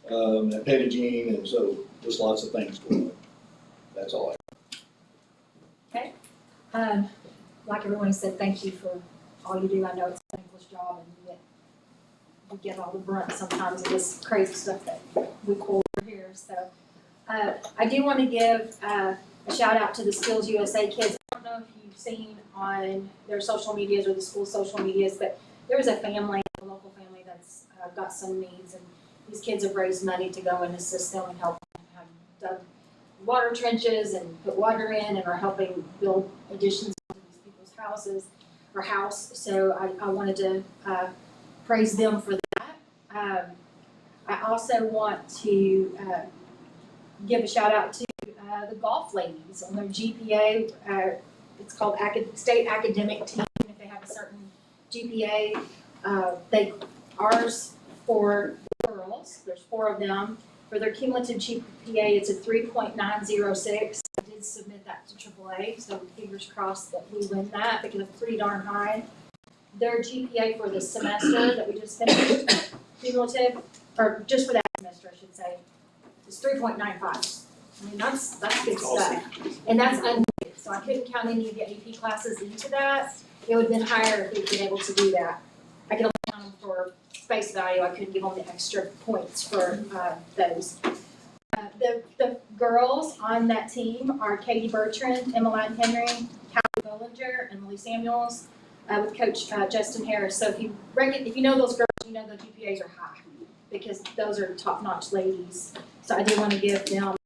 at Pettigene, and so just lots of things going on. That's all I have. Like everyone said, thank you for all you do. I know it's a thankless job and yet we get all the brunt sometimes of this crazy stuff that we pull over here. So I do want to give a shout out to the Skills USA kids. I don't know if you've seen on their social medias or the school social medias, but there's a family, a local family that's got some needs, and these kids have raised money to go and assist them and help them, have dug water trenches and put water in, and are helping build additions to these people's houses or house. So I wanted to praise them for that. I also want to give a shout out to the golf ladies on their GPA. It's called State Academic Team. If they have a certain GPA, ours for the girls, there's 4 of them. For their cumulative GPA, it's a 3.906. I did submit that to AAA, so fingers crossed that we win that because it's pretty darn high. Their GPA for the semester that we just finished, cumulative, or just for that semester, I should say, is 3.95. I mean, that's good stuff. And that's unlimited, so I couldn't count any of the AP classes into that. It would have been higher if we'd been able to do that. I could only count them for face value. I couldn't give them the extra points for those. The girls on that team are Katie Bertrand, Emmeline Henry, Callie Bollinger, and Lily Samuels, with Coach Justin Harris. So if you know those girls, you know the GPAs are high because those are top-notch ladies. So I do want to give them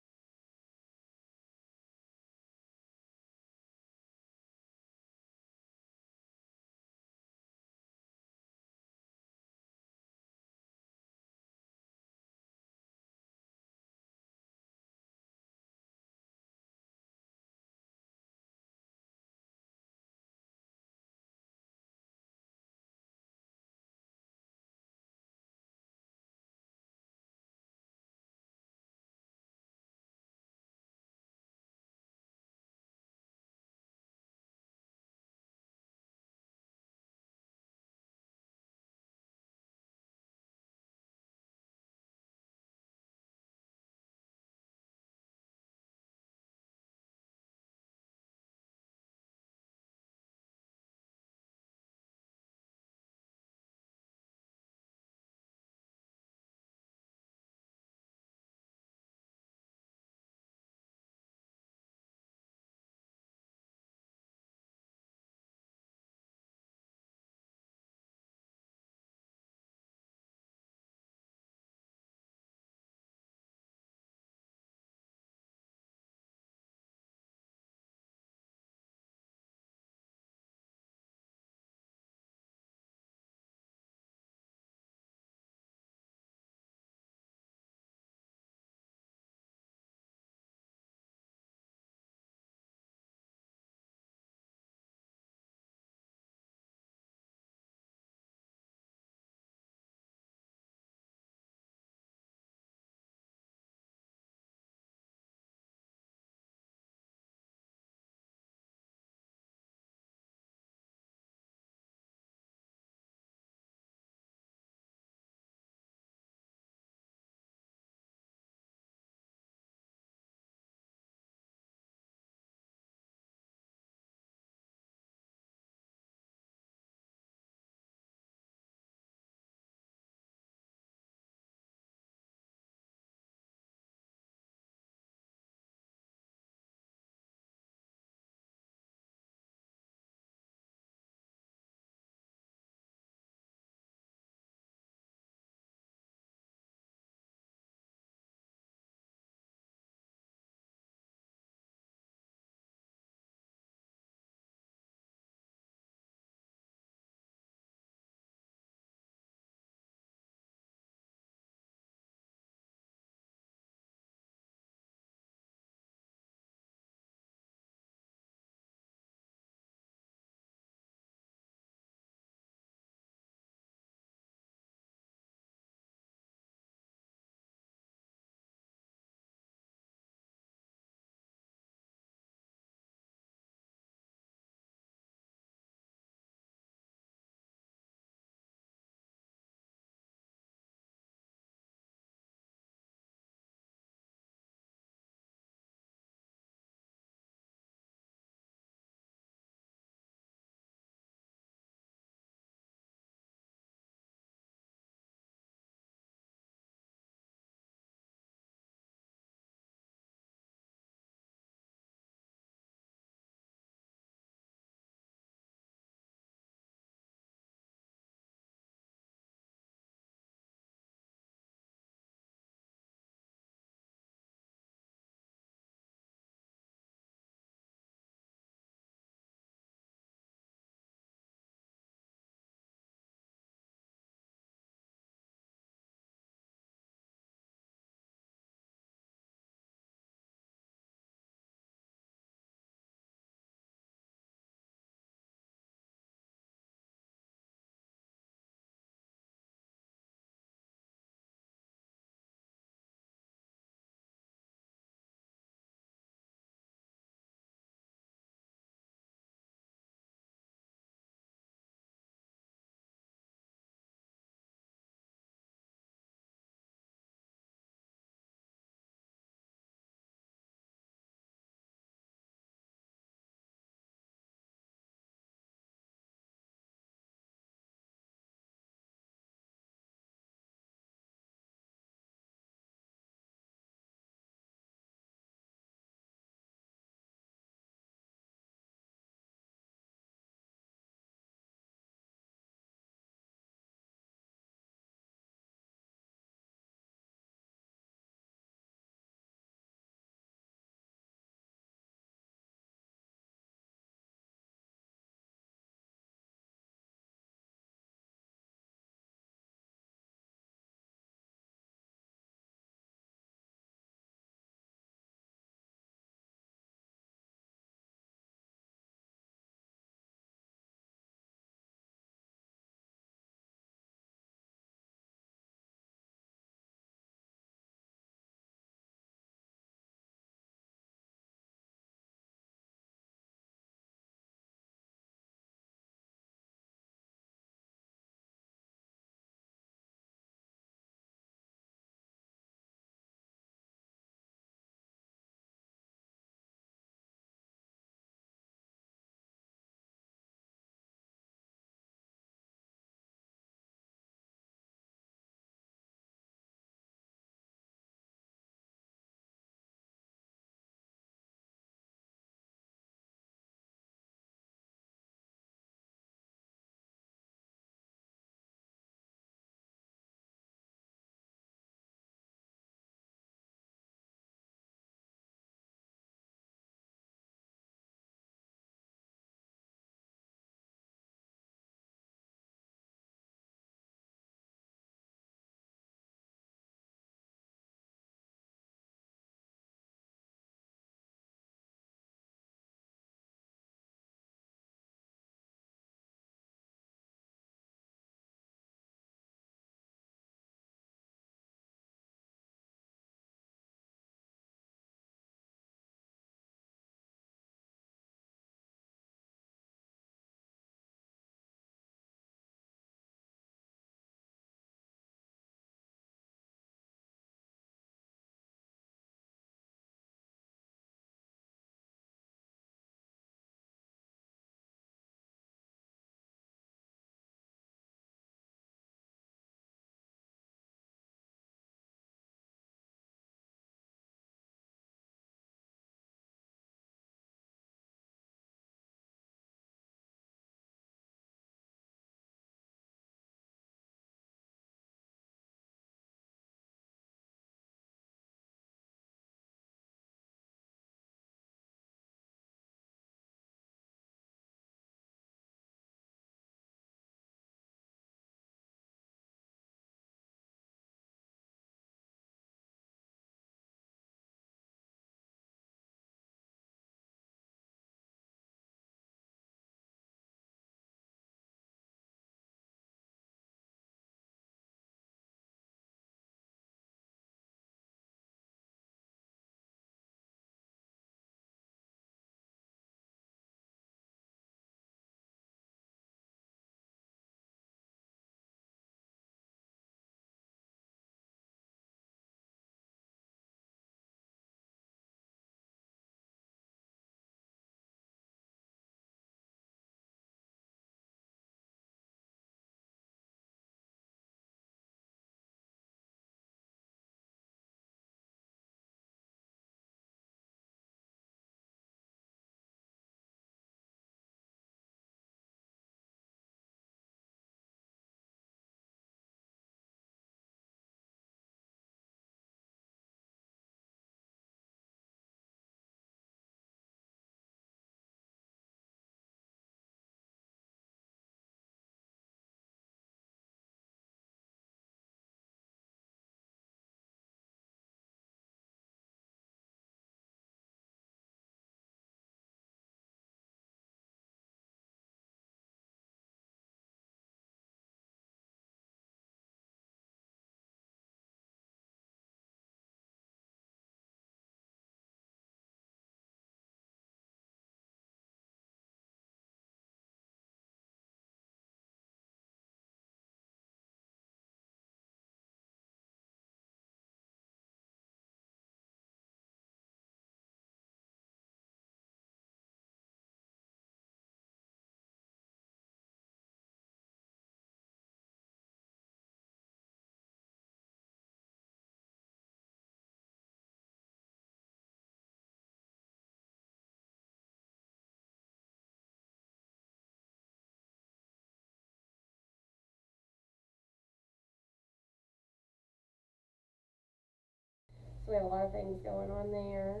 So we have a lot of things going on there.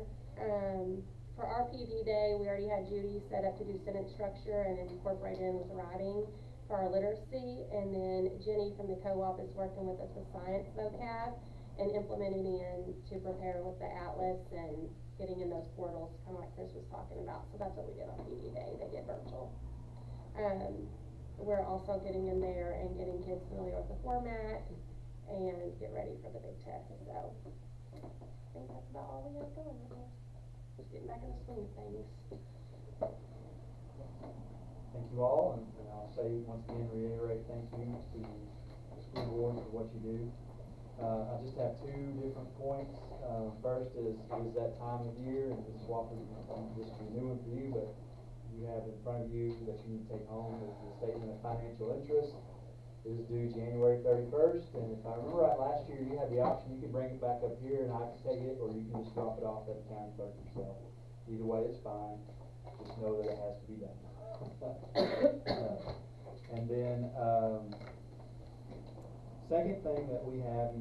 For our PD day, we already had Judy set up to do sentence structure and incorporate in with writing for our literacy. And then Jenny from the co-op is working with us with science vocab and implementing in to prepare with the atlas and getting in those portals, kind of like Chris was talking about. So that's what we did on PD day. They did virtual. We're also getting in there and getting kids familiar with the format and get ready for the big test. So I think that's about all we have going right now. Just getting back in the swing of things. Thank you all, and I'll say once again, reiterate thank you to the school board for what you do. I just have two different points. First is that time of year, and this is what this is a new one for you, but you have in front of you that you need to take home is the statement of financial interest. It is due January 31st, and if I remember right, last year you had the option, you could bring it back up here and I could take it, or you can just drop it off at the county clerk yourself. Either way, it's fine. Just know that it has to be done. And then, second thing that we have,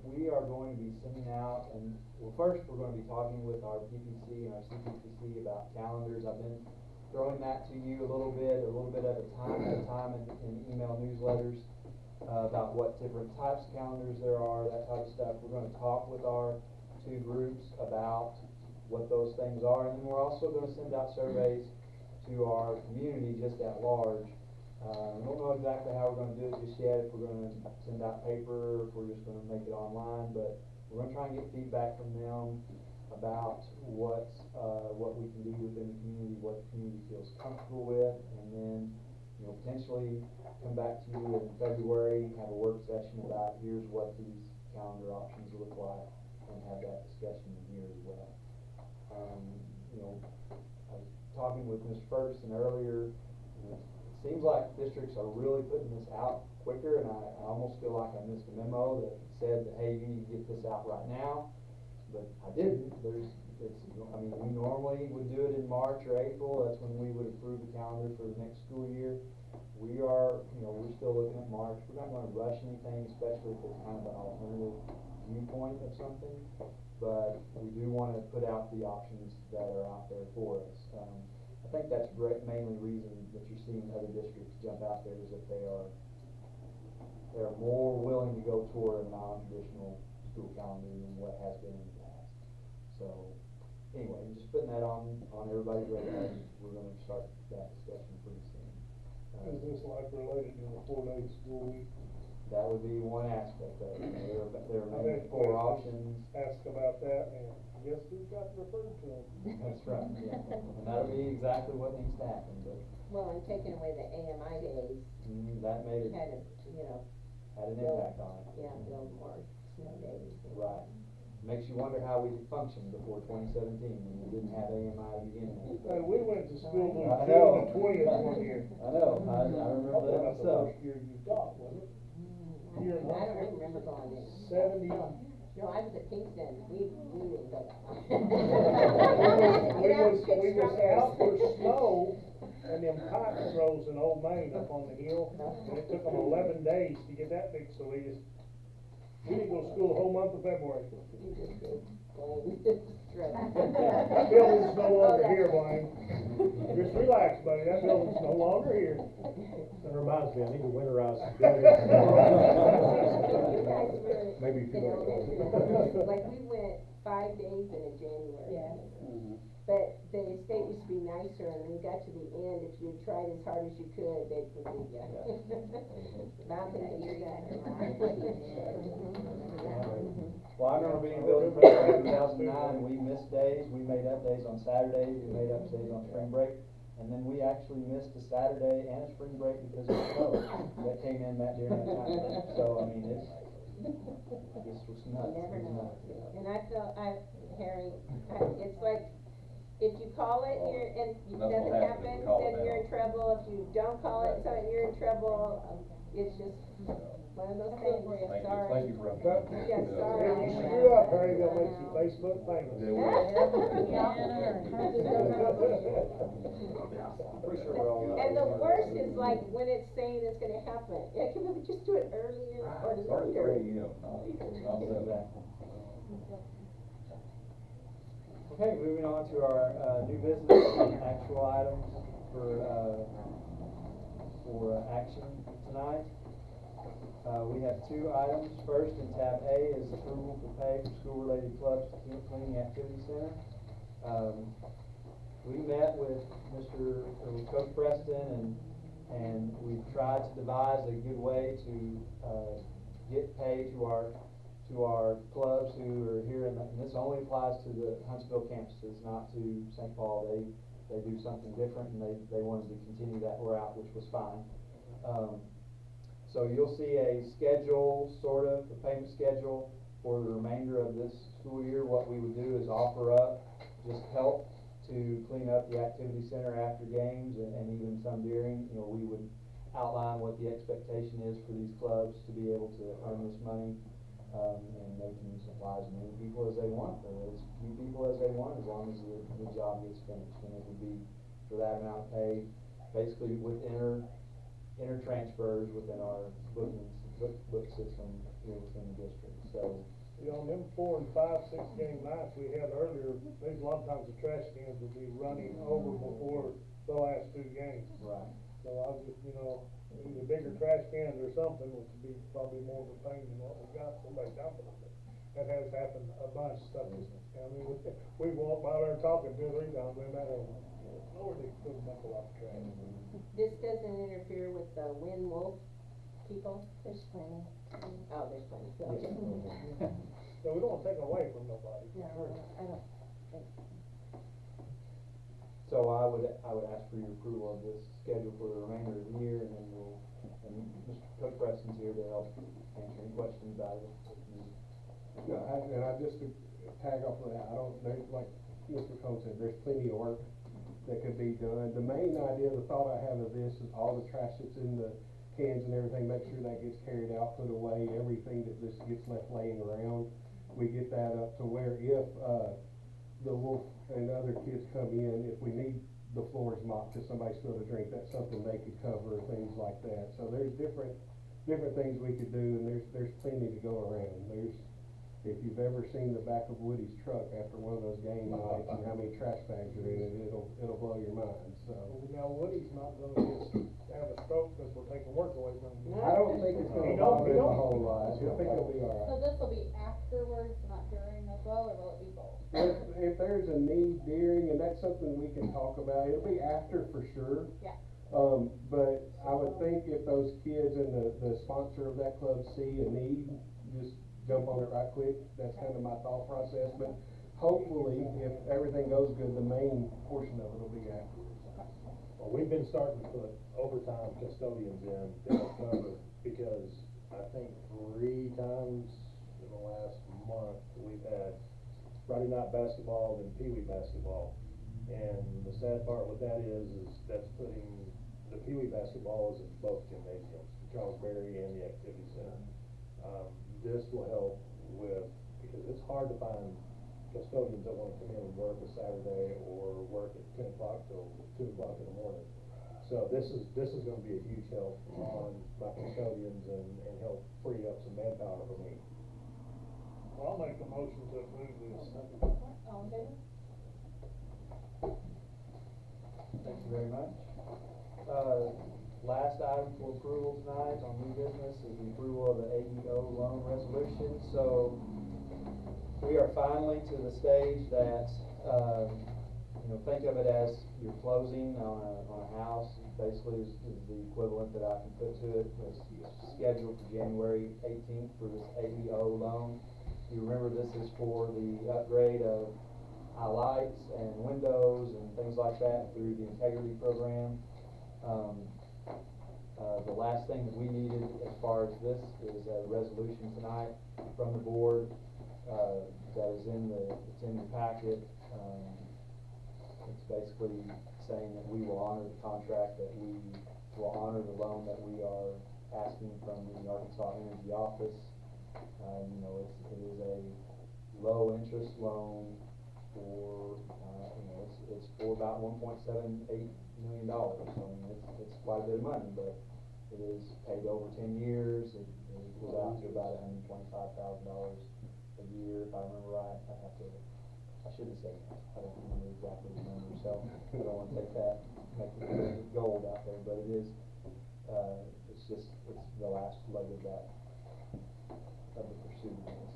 we are going to be sending out, and well, first we're going to be talking with our PPC and our CPPC about calendars. I've been throwing that to you a little bit at a time in email newsletters about what different types of calendars there are, that type of stuff. We're going to talk with our two groups about what those things are, and then we're also going to send out surveys to our community just at large. I don't know exactly how we're going to do it just yet, if we're going to send out paper, if we're just going to make it online, but we're going to try and get feedback from them about what we can do within the community, what the community feels comfortable with, and then potentially come back to you in February, have a work session about here's what these calendar options look like, and have that discussion here as well. I was talking with Mr. Ferguson earlier. It seems like districts are really putting this out quicker, and I almost feel like I missed a memo that said that, hey, you need to get this out right now, but I didn't. We normally would do it in March or April. That's when we would approve the calendar for the next school year. We are, we're still looking at March. We're not going to rush anything, especially if it's kind of an alternative viewpoint of something, but we do want to put out the options that are out there for us. I think that's the mainly reason that you're seeing other districts jump out there is that they're more willing to go toward a non-traditional school calendar than what has been in the past. So anyway, just putting that on everybody's radar. We're going to start that discussion pretty soon. Is this like related to the 4-day school week? That would be one aspect of it. There are maybe 4 options. Ask about that, and guess who got referred to them? That's right, yeah. And that would be exactly what needs to happen, but. Well, and taking away the AMI days. That made it. Had an impact on it. Yeah, build more snow days. Right. Makes you wonder how we could function before 2017 when we didn't have AMI to begin with. Hey, we went to school till I know. June 20th one year. I know, I remember that myself. That's the first year you taught, wasn't it? I don't remember going in. 70. No, I was at Kingston. We didn't go. We was out for snow, and them pipes froze in Old Main up on the hill, and it took them 11 days to get that fixed, so we didn't go to school the whole month of February. That building's no longer here, Blaine. Just relax, buddy, that building's no longer here. That reminds me, I need to winterize the building. Maybe if you don't. Like we went 5 days in a January. Yeah. But the state used to be nicer, and when you got to the end, if you tried as hard as you could, they'd forgive you. Not that you're Well, I remember being building in 2009, and we missed days. We made up days on Saturdays, we made up days on spring break, and then we actually missed a Saturday and a spring break because of snow that came in during that time. So, I mean, this was nuts. You never know. And I felt, Harry, it's like, if you call it, and it doesn't happen, then you're in trouble. If you don't call it, so you're in trouble. It's just one of those things. Sorry. Thank you for Yeah, sorry. If you screw up, Harry, they'll make you Facebook famous. And the worst is like when it's saying it's gonna happen. Yeah, can we just do it earlier or later? Okay, moving on to our new business and actual items for action tonight. We have two items. First, in tab A is approval for pay for school-related clubs to cleaning activity center. We met with Coach Preston and we've tried to devise a good way to get pay to our clubs who are here, and this only applies to the Huntsville campuses, not to St. Paul. They do something different, and they wanted to continue that route, which was fine. So you'll see a schedule, sort of, a payment schedule for the remainder of this school year. What we would do is offer up just help to clean up the activity center after games and even some during. You know, we would outline what the expectation is for these clubs to be able to earn this money. And they can supply as many people as they want, or as few people as they want, as long as the job gets finished. And it would be for that amount of pay, basically with inter transfers within our book system here within the district. So, you know, them 4 and 5, 6 game nights we had earlier, there's a lot of times the trash cans would be running over before the last 2 games. Right. So I was just, you know, either bigger trash cans or something, which would be probably more of a pain than what we got, somebody dumping them. That has happened a bunch, stuff just, I mean, we walked by there talking 2 or 3 times, no matter, Lord, they couldn't dump a lot of trash. This doesn't interfere with the Wind Wolf people? There's plenty. Oh, there's plenty. So we don't want to take it away from nobody. No, I don't think. So I would ask for your approval of this schedule for the remainder of the year, and then and Mr. Coach Preston's here to help answer any questions about it. No, and I just to tag off of that, there's like Mr. Cole said, there's plenty of work that could be done. The main idea, the thought I have of this is all the trash that's in the cans and everything, make sure that gets carried out, put away, everything that just gets left laying around. We get that up to where if the Wolf and other kids come in, if we need the floors mopped because somebody spilled a drink, that's something they could cover, things like that. So there's different things we could do, and there's plenty to go around. If you've ever seen the back of Woody's truck after one of those game nights and how many trash bags are in it, it'll blow your mind. So now Woody's not gonna have a stroke because we're taking work away from him. I don't think it's gonna bother him a whole lot. I think he'll be all right. So this will be afterwards, not during as well, or will it be both? If there's a need during, and that's something we can talk about, it'll be after for sure. Yeah. But I would think if those kids and the sponsor of that club see a need, just jump on it right quick. That's kind of my thought process. But hopefully, if everything goes good, the main portion of it will be afterwards. Well, we've been starting to put overtime custodians in to cover, because I think 3 times in the last month we've had Friday night basketball and Pee Wee basketball. And the sad part with that is that's putting the Pee Wee basketball is in both gymnasiums, Charles Berry and the Activity Center. This will help with, because it's hard to find custodians that want to come in and work a Saturday or work at 10 o'clock till 2 o'clock in the morning. So this is going to be a huge help on my custodians and help free up some manpower for me. Well, I'll make a motion to approve this. All in favor? Thank you very much. Last item for approval tonight on new business is the approval of the AEO loan resolution. So we are finally to the stage that, think of it as you're closing on a house. Basically is the equivalent that I can put to it. It's scheduled for January 18th for this AEO loan. You remember this is for the upgrade of lights and windows and things like that through the integrity program. The last thing that we needed as far as this is a resolution tonight from the board that is in the packet. It's basically saying that we will honor the contract, that we will honor the loan that we are asking from the Arkansas Energy Office. It is a low interest loan for it's for about $1.78 million. So it's quite a bit of money, but it is paid over 10 years. It goes out to about $125,000 a year, if I remember right. I should have said that. I don't remember exactly the number, so I don't want to take that, make it gold out there, but it is, it's the last leg of that, of the pursuit of this.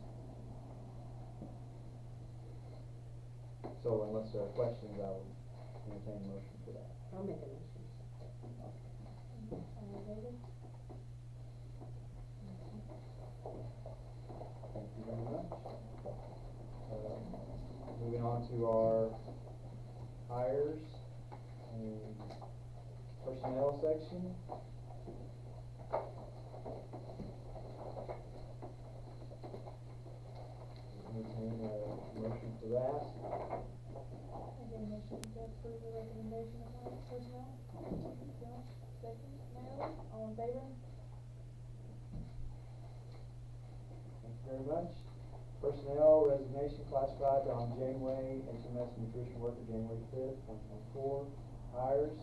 So unless there are questions, I will entertain a motion for that. I'll make a motion. Thank you very much. Moving on to our hires and personnel section. Entertain a motion for that. I get a motion to approve the recommendation of my personnel. Josh, second, Natalie, all in favor? Thank you very much. Personnel resignation classified on Janeway, HMS nutrition worker, January 5th, 2024. Hires,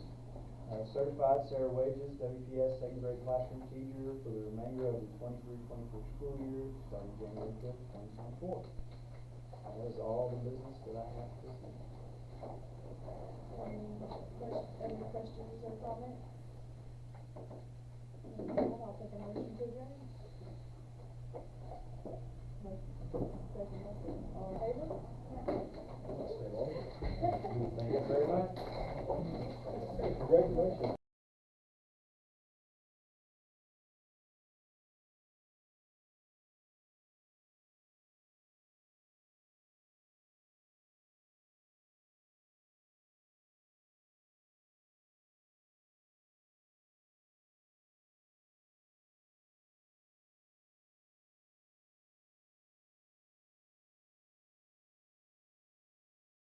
certified Sarah Wages, WPS second grade classroom teacher for the remainder of the 23-24 school year, starting January 5th, 2024. That is all the business that I have to say. Any questions or comments? I'll take a motion to adjourn. All in favor? Thank you very much. Congratulations.